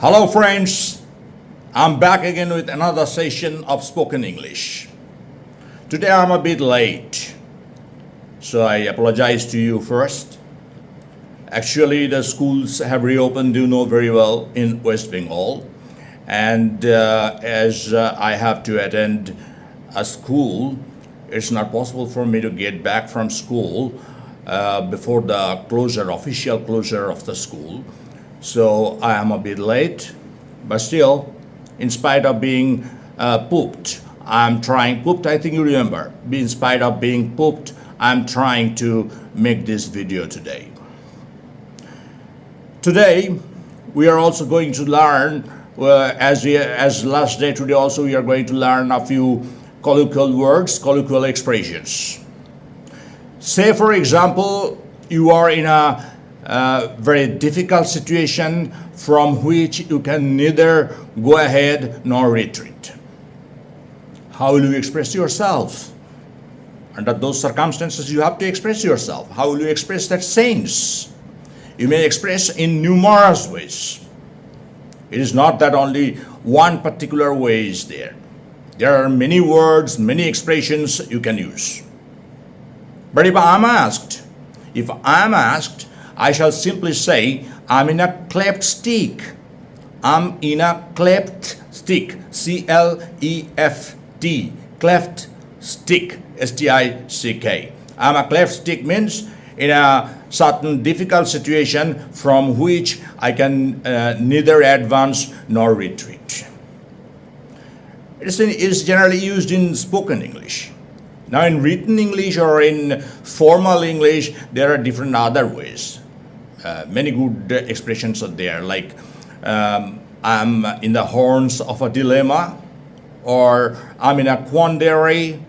Hello, friends. I'm back again with another session of spoken English. Today I'm a bit late, so I apologize to you first. Actually, the schools have reopened, you know very well, in West Bengal. And as I have to attend a school, it's not possible for me to get back from school before the official closure of the school. So I am a bit late, but still, in spite of being pooped, I think you remember, in spite of being pooped, I'm trying to make this video today. Today, we are also going to learn, as last day today also, we are going to learn a few colloquial words, colloquial expressions. Say, for example, you are in a very difficult situation from which you can neither go ahead nor retreat. How will you express yourself? Under those circumstances, you have to express yourself. How will you express that sense? You may express in numerous ways. It is not that only one particular way is there. There are many words, many expressions you can use. But if I'm asked, I shall simply say, I'm in a cleft stick. I'm in a cleft stick. C-L-E-F-T. Cleft stick. S-T-I-C-K. I'm a cleft stick means in a certain difficult situation from which I can neither advance nor retreat. It is generally used in spoken English. Now in written English or in formal English, there are different other ways. Many good expressions are there, like I'm in the horns of a dilemma, or I'm in a quandary.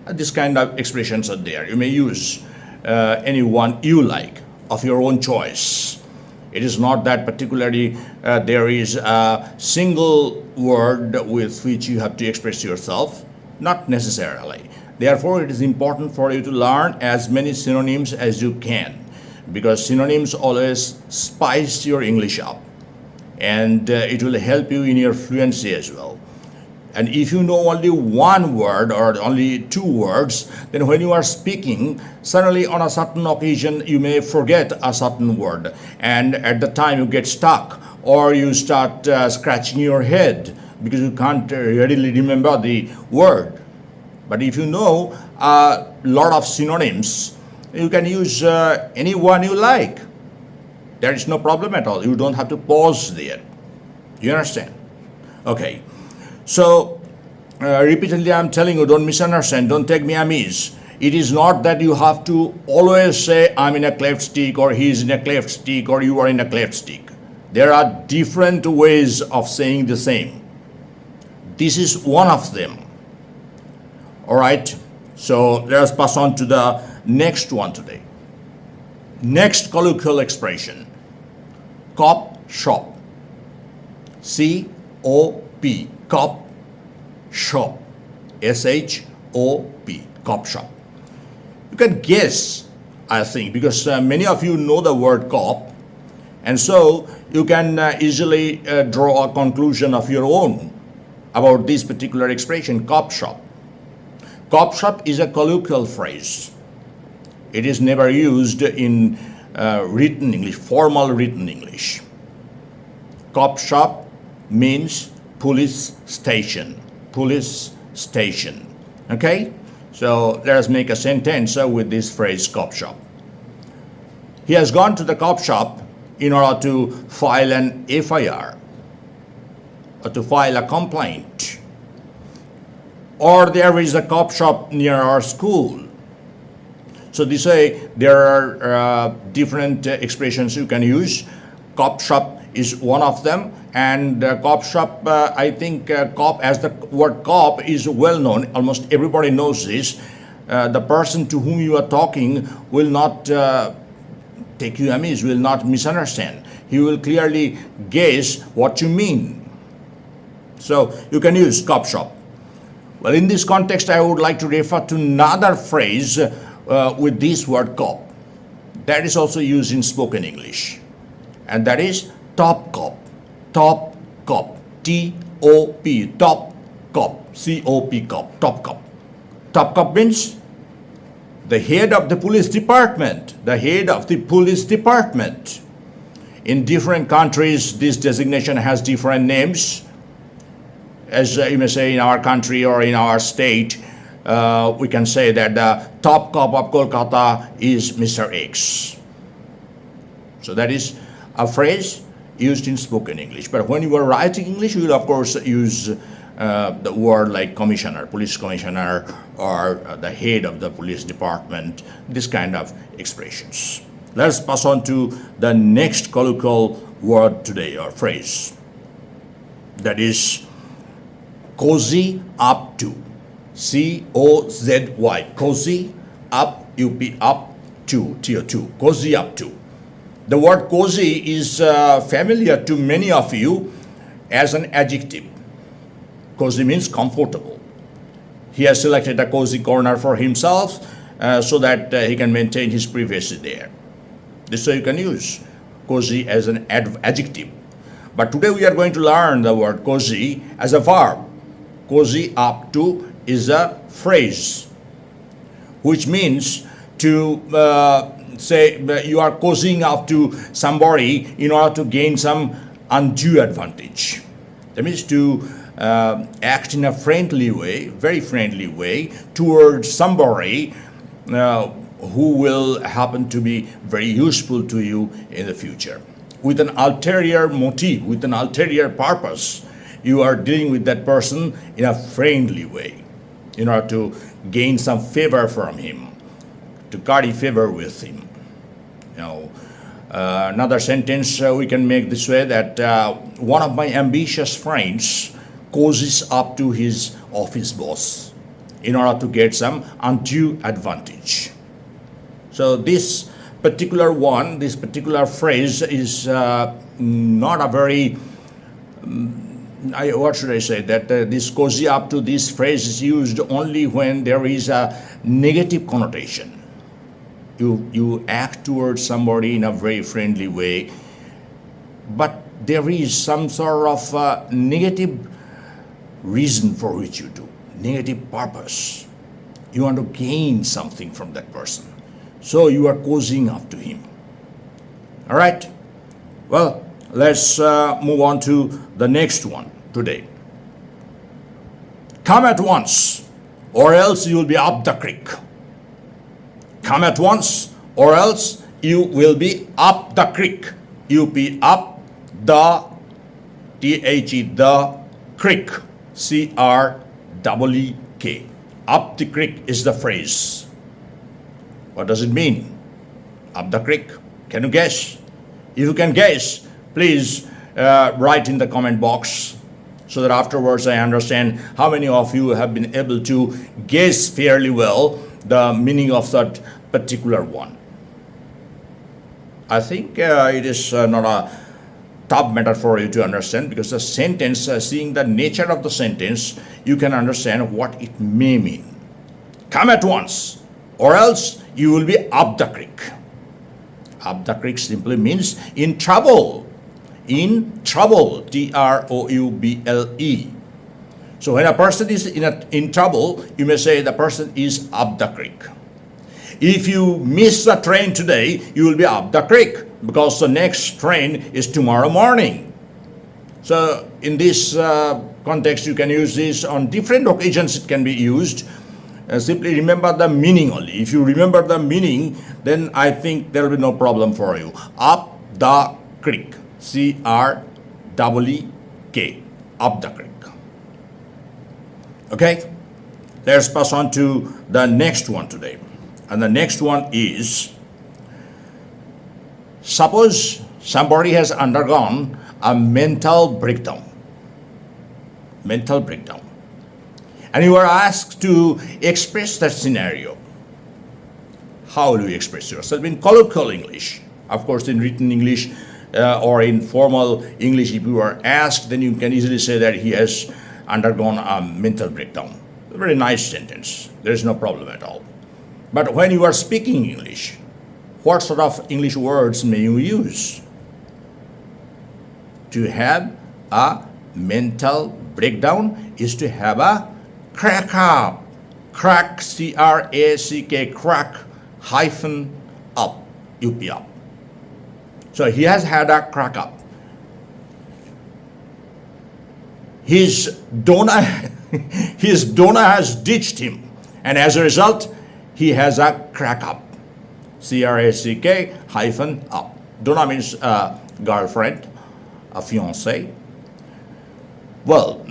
This kind of expressions are there. You may use any one you like, of your own choice. It is not that particularly there is a single word with which you have to express yourself, not necessarily. Therefore, it is important for you to learn as many synonyms as you can, because synonyms always spice your English up, and it will help you in your fluency as well. And if you know only one word or only two words, then when you are speaking, suddenly on a certain occasion you may forget a certain word, and at the time you get stuck, or you start scratching your head because you can't readily remember the word. But if you know a lot of synonyms, you can use any one you like. There is no problem at all. You don't have to pause there. You understand? Okay. So, repeatedly I'm telling you, don't misunderstand, don't take me amiss. It is not that you have to always say, I'm in a cleft stick, or he is in a cleft stick, or you are in a cleft stick. There are different ways of saying the same. This is one of them. All right, so let us pass on to the next one today. Next colloquial expression, cop shop. C-O-P, cop shop. S-H-O-P, cop shop. You can guess, I think, because many of you know the word cop, and so you can easily draw a conclusion of your own about this particular expression, cop shop. Cop shop is a colloquial phrase. It is never used in written English, formal written English. Cop shop means police station. Police station. Okay? So let us make a sentence with this phrase, cop shop. He has gone to the cop shop in order to file an FIR or to file a complaint. Or there is a cop shop near our school. So this way, there are different expressions you can use. Cop shop is one of them, and cop shop, I think cop, as the word cop is well known, almost everybody knows this. The person to whom you are talking will not take you amiss, will not misunderstand. He will clearly guess what you mean. So you can use cop shop. Well, in this context, I would like to refer to another phrase with this word cop. That is also used in spoken English. And that is top cop. Top cop, T-O-P, top cop, C-O-P cop, top cop. Top cop means the head of the police department, the head of the police department. In different countries, this designation has different names. As you may say in our country or in our state, we can say that the top cop of Kolkata is Mr. X. So that is a phrase used in spoken English. But when you are writing English, you will of course use the word like commissioner, police commissioner, or the head of the police department, this kind of expressions. Let's pass on to the next colloquial word today, or phrase. That is cozy up to. C-O-Z-Y. Cozy up, U-P, up to, T-O-2. Cozy up to. The word cozy is familiar to many of you as an adjective. Cozy means comfortable. He has selected a cozy corner for himself so that he can maintain his privacy there. This way you can use cozy as an adjective. But today we are going to learn the word cozy as a verb. Cozy up to is a phrase which means to say you are cozying up to somebody in order to gain some undue advantage. That means to act in a friendly way, very friendly way, towards somebody who will happen to be very useful to you in the future. With an ulterior motive, with an ulterior purpose, you are dealing with that person in a friendly way in order to gain some favor from him, to curry favor with him. Another sentence we can make this way, that one of my ambitious friends cozies up to his office boss in order to get some undue advantage. So this particular one, this particular phrase is not a very, what should I say, that this cozy up to this phrase is used only when there is a negative connotation. You act towards somebody in a very friendly way, but there is some sort of negative reason for which you do, negative purpose. You want to gain something from that person. So you are cozying up to him. All right? Well, let's move on to the next one today. Come at once, or else you will be up the creek. Come at once, or else you will be up the creek. U-P, up the, T-H-E, the creek. C-R-E-E-K. Up the creek is the phrase. What does it mean? Up the creek. Can you guess? If you can guess, please write in the comment box so that afterwards I understand how many of you have been able to guess fairly well the meaning of that particular one. I think it is not a tough matter for you to understand, because the sentence, seeing the nature of the sentence, you can understand what it may mean. Come at once, or else you will be up the creek. Up the creek simply means in trouble. In trouble, T-R-O-U-B-L-E. So when a person is in trouble, you may say the person is up the creek. If you miss the train today, you will be up the creek because the next train is tomorrow morning. So in this context, you can use this on different occasions. It can be used. Simply remember the meaning only. If you remember the meaning, then I think there will be no problem for you. Up the creek. C-R-E-E-K. Up the creek. Okay? Let's pass on to the next one today. And the next one is, suppose somebody has undergone a mental breakdown. Mental breakdown. And you are asked to express that scenario. How will you express yourself? In colloquial English. Of course, in written English or in formal English, if you are asked, then you can easily say that he has undergone a mental breakdown. A very nice sentence. There is no problem at all. But when you are speaking English, what sort of English words may you use? To have a mental breakdown is to have a crack up. Crack, C-R-A-C-K, crack, hyphen, up, U-P up. So he has had a crack up. His donor has ditched him, and as a result, he has a crack up. C-R-A-C-K hyphen up. Donna means girlfriend, a fiancé. Well,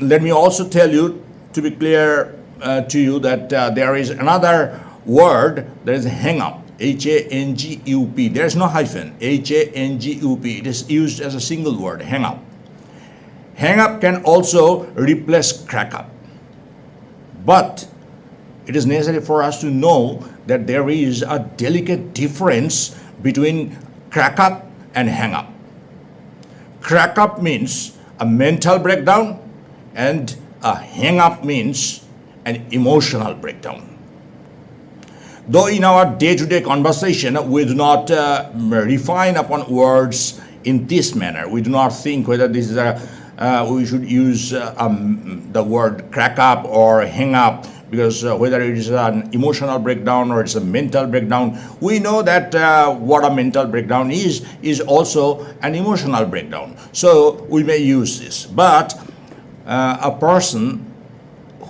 let me also tell you, to be clear to you, that there is another word, that is hang up. H-A-N-G-U-P. There is no hyphen. H-A-N-G-U-P. It is used as a single word, hang up. Hang up can also replace crack up. But it is necessary for us to know that there is a delicate difference between crack up and hang up. Crack up means a mental breakdown, and a hang up means an emotional breakdown. Though in our day-to-day conversation, we do not refine upon words in this manner. We do not think whether this is we should use the word crack up or hang up, because whether it is an emotional breakdown or it's a mental breakdown, we know that what a mental breakdown is also an emotional breakdown. So we may use this. But a person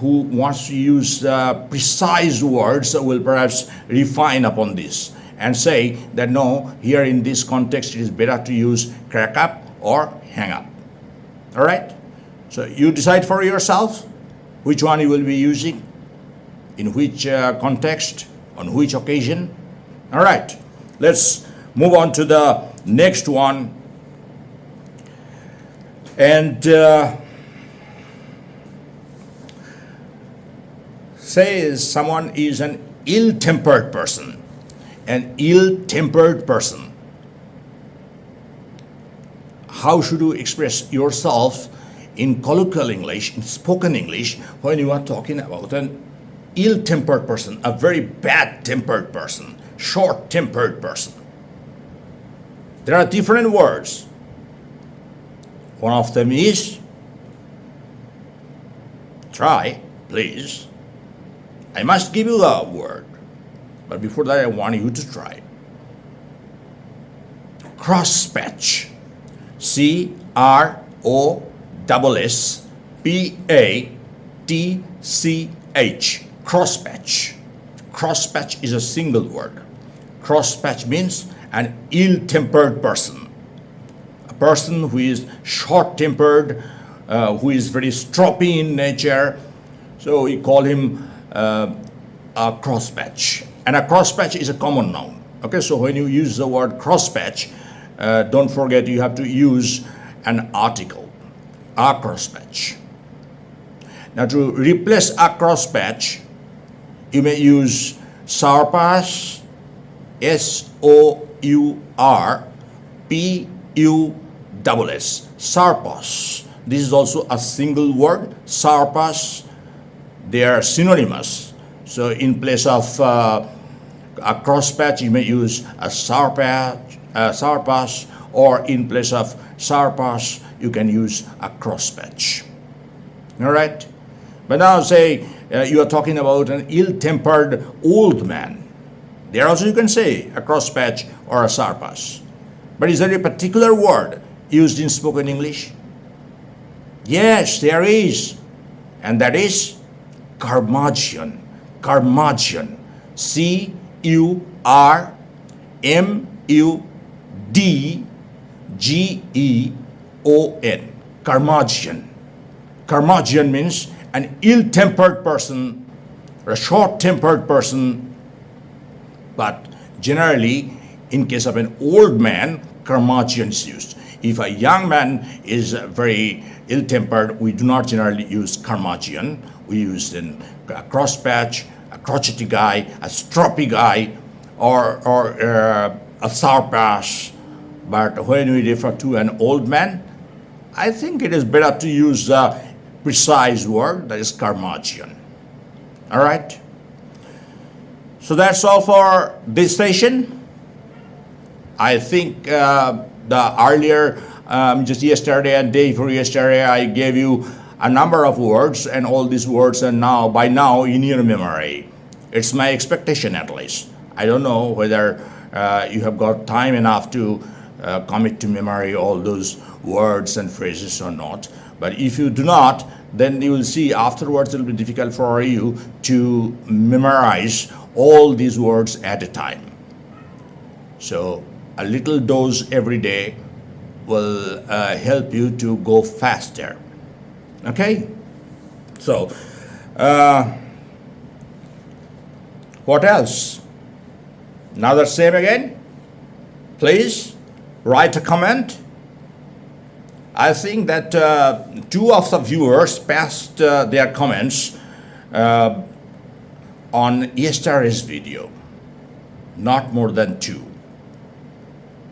who wants to use precise words will perhaps refine upon this and say that no, here in this context it is better to use crack up or hang up. All right? So you decide for yourself which one you will be using, in which context, on which occasion. All right, let's move on to the next one. And say someone is an ill-tempered person. An ill-tempered person. How should you express yourself in colloquial English, in spoken English, when you are talking about an ill-tempered person, a very bad-tempered person, short-tempered person? There are different words. One of them is, try, please. I must give you a word, but before that I want you to try. Crosspatch. C-R-O-S-S-P-A-T-C-H. Crosspatch. Crosspatch is a single word. Crosspatch means an ill-tempered person. A person who is short-tempered, who is very stroppy in nature. So we call him a crosspatch. And a crosspatch is a common noun. Okay, so when you use the word crosspatch, don't forget you have to use an article, a crosspatch. Now to replace a crosspatch, you may use sourpuss, S-O-U-R-P-U-S-S, sourpuss. This is also a single word, sourpuss. They are synonymous. So in place of a crosspatch, you may use a sourpuss, or in place of sourpuss, you can use a crosspatch. All right? But now say you are talking about an ill-tempered old man. There also you can say a crosspatch or a sourpuss. But is there a particular word used in spoken English? Yes, there is. And that is curmudgeon. Curmudgeon. C-U-R-M-U-D-G-E-O-N. Curmudgeon. Curmudgeon means an ill-tempered person, or a short-tempered person. But generally, in case of an old man, curmudgeon is used. If a young man is very ill-tempered, we do not generally use curmudgeon. We use a crosspatch, a crotchety guy, a stroppy guy, or a sourpuss. But when we refer to an old man, I think it is better to use a precise word, that is curmudgeon. All right? So that's all for this session. I think the earlier just yesterday and day before yesterday, I gave you a number of words, and all these words are now, by now, in your memory. It's my expectation, at least. I don't know whether you have got time enough to commit to memory all those words and phrases or not. But if you do not, then you will see afterwards it will be difficult for you to memorize all these words at a time. So a little dose every day will help you to go faster. Okay? So, what else? Now the same again? Please write a comment. I think that two of the viewers passed their comments on yesterday's video. Not more than two.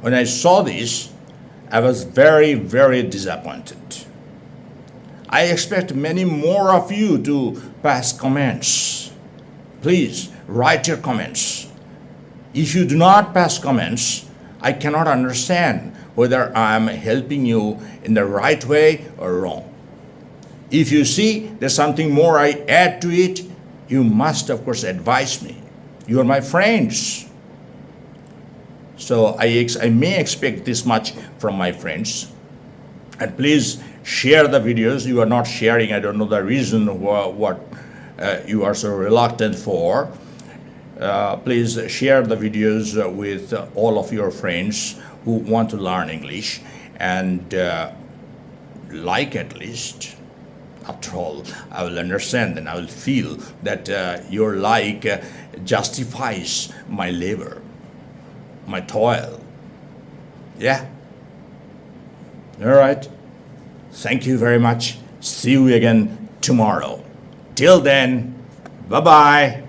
When I saw this, I was very, very disappointed. I expect many more of you to pass comments. Please write your comments. If you do not pass comments, I cannot understand whether I am helping you in the right way or wrong. If you see there's something more I add to it, you must, of course, advise me. You are my friends. So I may expect this much from my friends. And please share the videos. You are not sharing. I don't know the reason what you are so reluctant for. Please share the videos with all of your friends who want to learn English, and like, at least. After all, I will understand and I will feel that your like justifies my labor, my toil. Yeah. All right. Thank you very much. See you again tomorrow. Till then, bye-bye.